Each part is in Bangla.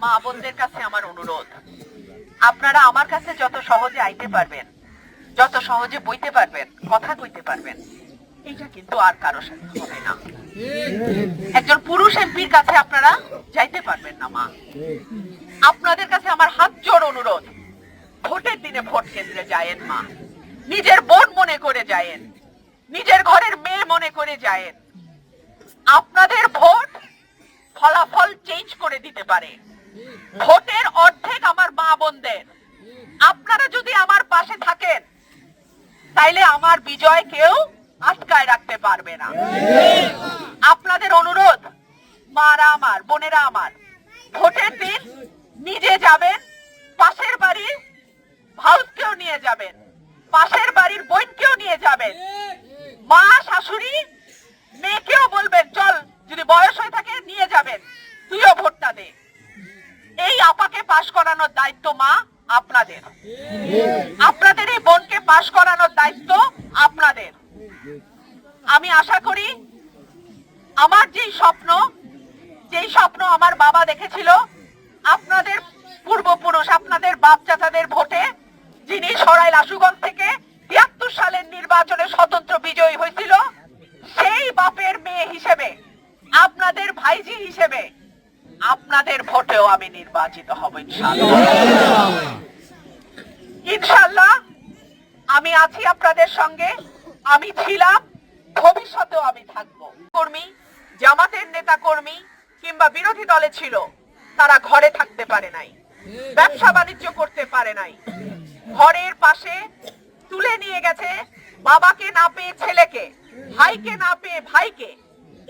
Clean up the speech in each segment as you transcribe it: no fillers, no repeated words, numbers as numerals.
মা বোনদের কাছে আমার অনুরোধ, আপনারা আমার কাছে যত সহজে আইতে পারবেন, যত সহজে বইতে পারবেন, কথা কইতে পারবেন, এটা কিন্তু আর কারো সাথে হবে না। একজন পুরুষ এমপির কাছে আপনারা যাইতে পারবেন না মা। আপনাদের কাছে আমার হাত জোড় অনুরোধ, ভোটের দিনে ভোট কেন্দ্রে যায়েন মা, নিজের বোন মনে করে যায়েন, নিজের ঘরের মেয়ে মনে করে যায়েন। আপনাদের ভোট ফলাফল চেঞ্জ করে দিতে পারে। ভোটের অর্ধেক আমার মা বোনদের। আপনারা যদি আমার পাশে থাকেন তাইলে আমার বিজয় কেউ আটকায় রাখতে পারবে না। আপনাদের অনুরোধ, মারা আমার, বোনেরা আমার, ভোটের দিন নিজে যাবেন, পাশের বাড়ির ভাউজকেও নিয়ে যাবেন, পাশের বাড়ির বোনকেও নিয়ে যাবেন, মা শাশুড়ি মেয়েকেও বলবেন চল, যদি বয়স হয়ে থাকে নিয়ে যাবেন, তুইও ভোটটা দে। এই আপাকে পাশ করানোর দায়িত্ব মা আপনাদের, আপনাদের এই বোনকে পাশ করানোর দায়িত্ব আপনাদের। আমি আশা করি আমার যেই স্বপ্ন আমার বাবা দেখেছিল, আপনাদের পূর্বপুরুষ, আপনাদের বাপ চাচাদের ভোটে যিনি সরাইল আশুগঞ্জ থেকে ৭৩ সালের নির্বাচনে স্বতন্ত্র বিজয়ী হয়েছিল, সেই বাপের মেয়ে হিসেবে, আপনাদের ভাইজি হিসেবে আপনাদের ভোটেও আমি নির্বাচিত হব ইনশাআল্লাহ। ইনশাআল্লাহ আমি আছি আপনাদের সঙ্গে, আমি ছিলাম, ভবিষ্যতেও আমি থাকবো। কর্মী, জামাতের নেতা কর্মী কিংবা বিরোধী দলে ছিল, তারা ঘরে থাকতে পারে নাই, ব্যবসা বাণিজ্য করতে পারে নাই, ঘরের পাশে তুলে নিয়ে গেছে বাবাকে না পেয়ে ছেলেকে, ভাইকে না পেয়ে ভাইকে,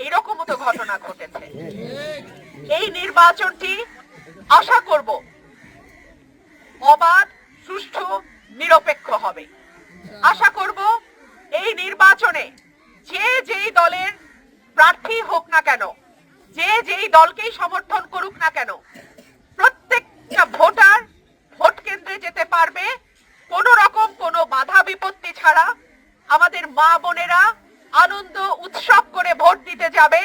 এরকমও তো ঘটনা ঘটেছে। এই নির্বাচনটি আশা করব অবাধ, সুষ্ঠু, নিরপেক্ষ হবে। আশা করব এই নির্বাচনে যে যেই দলের প্রার্থী হোক না কেন, যে যেই দলকেই সমর্থন করুক না কেন, প্রত্যেকটা ভোটার ভোট কেন্দ্রে যেতে পারবে কোন রকম কোনো বাধা বিপত্তি ছাড়া। আমাদের মা বোনেরা আনন্দ উৎসব করে ভোট দিতে যাবে।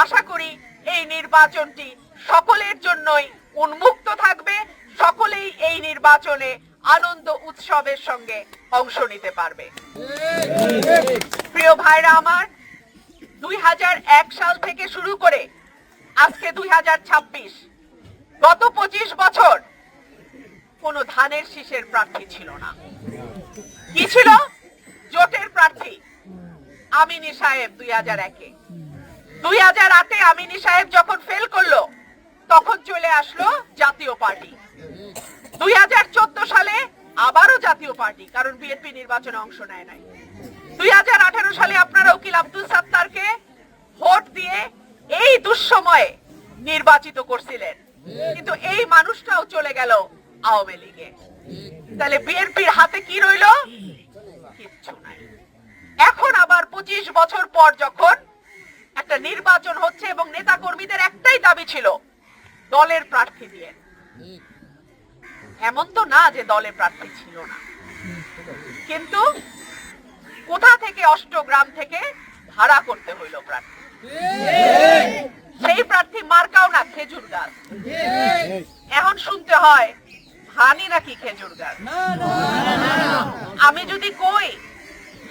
আশা করি এই নির্বাচনটি সকলের জন্যই উন্মুক্ত থাকবে, সকলেই এই নির্বাচনে আনন্দ উৎসবের সঙ্গে অংশ নিতে পারবে। প্রিয় ভাইরা আমার, ২০০১ সাল থেকে শুরু করে আজকে ২০২৬, গত ২৫ বছর কোনো ধানের শীষের প্রার্থী ছিল না। কি ছিল? জোটের প্রার্থী আমিনী সাহেব ২০০১-এ। ২০০৮-এ আমিনী সাহেব যখন ফেল করলো, তখন চলে আসলো জাতীয় পার্টি। ২০১৪ সালে আবারও জাতীয় পার্টি, কারণ বিএনপি নির্বাচনে অংশ নেয় নাই। ২০১৮ সালে আপনারা উকিল আব্দুল সাত্তারকে ভোট দিয়ে এই দুঃসময়ে নির্বাচিত করছিলেন, কিন্তু এই মানুষটাও চলে গেল আওয়ামী লীগে। তাহলে বিএনপির হাতে কি রইল? কিচ্ছু নাই। এখন আবার ২৫ বছর পর যখন একটা নির্বাচন হচ্ছে এবং নেতা কর্মীদের একটাই দাবি ছিল দলের প্রার্থী দিয়ে, এমন তো না যে দলের প্রার্থী ছিল না, কিন্তু কোথা থেকে, অষ্টগ্রাম থেকে ভাড়া করতে হইল প্রার্থী। সেই প্রার্থী মার্কাও না, খেজুর গাছ। এখন শুনতে হয় ধানই নাকি খেজুর গাছ। আমি যদি কই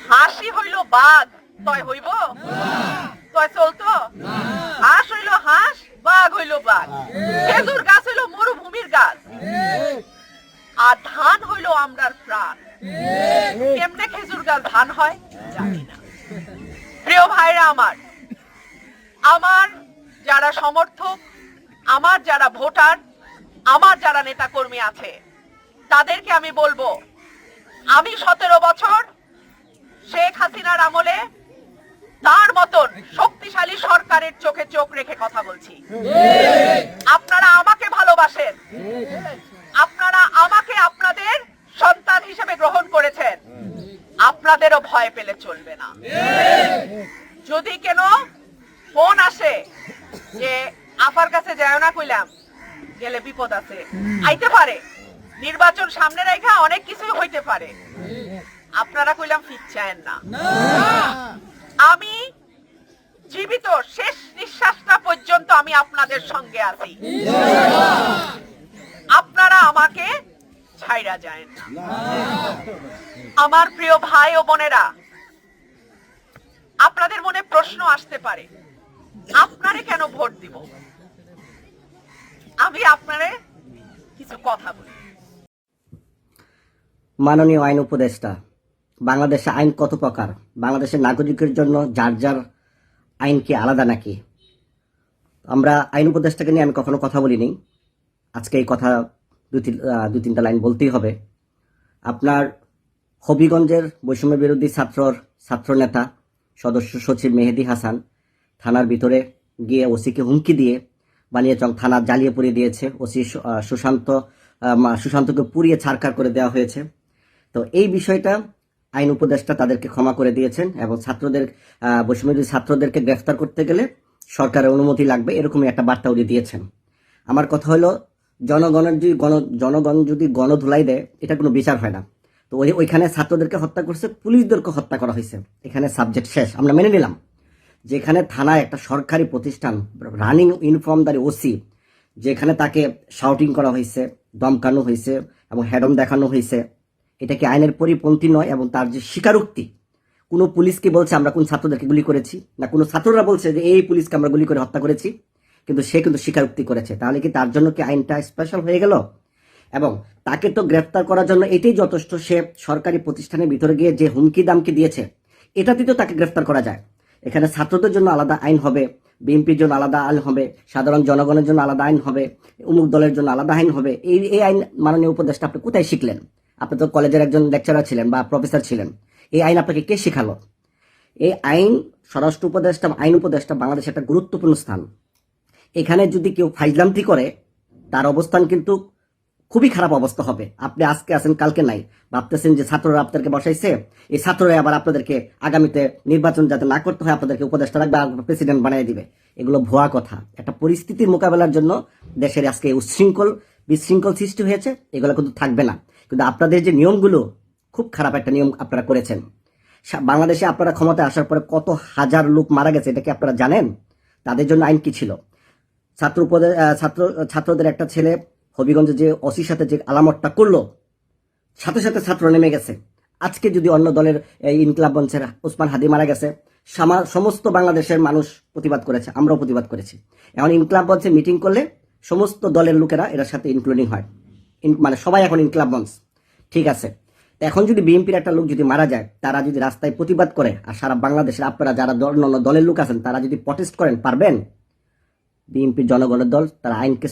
হাসি হইল বাঘ, তয় হইব? তয় চলতো? হাঁস হইল হাঁস, বাঘ হইল বাঘ, খেজুর গাছ হইল মরুভূমির গাছ, আর ধান হইল আমরার প্রাণ। কেমনে খেজুর গাছ ধান হয় জানি না। প্রিয় ভাইরা আমার, আমার যারা সমর্থক, আমার যারা ভোটার, আমার যারা নেতা কর্মী আছে, তাদেরকে আমি বলবো, আমি ১৭ বছর শেখ হাসিনার আমলে তার মতন শক্তিশালী সরকারের চোখে চোখ রেখে কথা বলছি। আপনারা আমাকে ভালোবাসেন, আপনারা আমাকে আপনাদের সন্তান হিসেবে গ্রহণ করেছেন, আপনাদেরও ভয় পেলে চলবে না। যদি কেন ফোন আসে যে আফার কাছে যায় না, কইলাম গেলে বিপদ আছে, আইতে পারে, নির্বাচন সামনে রেখা অনেক কিছুই হইতে পারে, আপনারা কইলাম ফিরছেন না। আমি জীবিত শেষ নিঃশ্বাসটা পর্যন্ত আমি আপনাদের সঙ্গে আছি। আপনারা আমাকে ছাইড়া যায় না। আমার প্রিয় ভাই ও বোনেরা, আপনাদের মনে প্রশ্ন আসতে পারে, আপনারে কেন ভোট দিব? আমি আপনারে কিছু কথা বলি। মাননীয় আইন উপদেষ্টা, বাংলাদেশে আইন কত প্রকার? বাংলাদেশের নাগরিকের জন্য যার যার আইন কি আলাদা নাকি? আমরা আইন উপদেষ্টাকে নিয়ে আমি কখনো কথা বলিনি। আজকে এই কথা দুই তিনটা লাইন বলতেই হবে। আপনার হবিগঞ্জের বৈষম্য বিরোধী ছাত্র নেতা সদস্য সচিব মেহেদী হাসান থানার ভিতরে গিয়ে ওসিকে হুমকি দিয়ে বানিয়াচং থানা জ্বালিয়ে পুড়িয়ে দিয়েছে। ওসি সুশান্তকে পুড়িয়ে ছারখার করে দেওয়া হয়েছে। তো এই বিষয়টা আইন উপদেষ্টা তাদেরকে ক্ষমা করে দিয়েছেন এবং বৈষম্য বিরোধী ছাত্রদেরকে গ্রেফতার করতে গেলে সরকারের অনুমতি লাগবে, এরকমই একটা বার্তা উনি দিয়েছেন। আমার কথা হলো, জনগণ যদি গণধুলাই দেয়, এটা কোনো বিচার হয় না। তো ওইখানে ছাত্রদেরকে হত্যা করছে, পুলিশদেরকে হত্যা করা হয়েছে, এখানে সাবজেক্ট শেষ। আমরা মেনে নিলাম যেখানে থানায় একটা সরকারি প্রতিষ্ঠান, রানিং ইউনিফর্মধারী ওসি, যেখানে তাকে শাউটিং করা হয়েছে, দমকানো হয়েছে এবং হেডম দেখানো হয়েছে, এটা কি আইনের পরিপন্থী নয়? এবং তার যে স্বীকারোক্তি, কোনো পুলিশকে বলছে আমরা কোন ছাত্রদেরকে গুলি করেছি, না কোনো ছাত্ররা বলছে যে এই পুলিশকে আমরা গুলি করে হত্যা করেছি, কিন্তু সে কিন্তু স্বীকারোক্তি করেছে। তাহলে কি তার জন্য কি আইনটা স্পেশাল হয়ে গেল? এবং তাকে তো গ্রেফতার করার জন্য এটাই যথেষ্ট, সে সরকারি প্রতিষ্ঠানের ভিতরে গিয়ে যে হুমকি দামকি দিয়েছে, এটাতেই তো তাকে গ্রেফতার করা যায়। এখানে ছাত্রদের জন্য আলাদা আইন হবে, বিএনপির জন্য আলাদা আইন হবে, সাধারণ জনগণের জন্য আলাদা আইন হবে, অমুক দলের জন্য আলাদা আইন হবে। এই আইন মাননীয় উপদেষ্টা আপনি কোথায় শিখলেন? আপনি তো কলেজের একজন লেকচারার ছিলেন বা প্রফেসর ছিলেন, এই আইন আপনাকে কে শেখালো? এই আইন স্বরাষ্ট্র উপদেষ্টা, আইন উপদেষ্টা বাংলাদেশে একটা গুরুত্বপূর্ণ স্থান। এখানে যদি কেউ ফাইজলামতি করে, তার অবস্থান কিন্তু খুবই খারাপ অবস্থা হবে। আপনি আজকে আছেন, কালকে নাই, ভাবতেছেন যে ছাত্ররা আপনাদেরকে বসাইছে, এই ছাত্ররা আবার আপনাদেরকে আগামীতে নির্বাচন যাতে না করতে হয় আপনাদেরকে উপদেষ্টা রাখবে, প্রেসিডেন্ট বানিয়ে দিবে। এগুলো ভুয়া কথা। একটা পরিস্থিতির মোকাবেলার জন্য দেশের আজকে বিশৃঙ্খল সৃষ্টি হয়েছে, এগুলো কিন্তু থাকবে না। কিন্তু আপনাদের যে নিয়মগুলো, খুব খারাপ একটা নিয়ম আপনারা করেছেন। বাংলাদেশে আপনারা ক্ষমতায় আসার পরে কত হাজার লোক মারা গেছে, এটা কি আপনারা জানেন? তাদের জন্য আইন কি ছিল? ছাত্রদের একটা ছেলে হবিগঞ্জে যে ওসির সাথে যে আলামতটা করলো, সাথে সাথে ছাত্র নেমে গেছে। আজকে যদি অন্য দলের ইনকিলাব মঞ্চের ওসমান হাদি মারা গেছে, সমস্ত বাংলাদেশের মানুষ প্রতিবাদ করেছে, আমরাও প্রতিবাদ করেছি। এখন ইনকিলাব মঞ্চে মিটিং করলে সমস্ত দলের লোকেরা এর সাথে ইনক্লুডিং হয়, মানে সবাই এখন ইনকিলাব মঞ্চ। ঠিক আছে, এখন যদি বিএনপির একটা লোক যদি মারা যায়, তারা যদি রাস্তায় প্রতিবাদ করে, আর সারা বাংলাদেশের আপনারা যারা অন্য দলের লোক আছেন তারা যদি প্রটেস্ট করেন, পারবেন? বিএনপির জনগণের দল, তারা আইনকে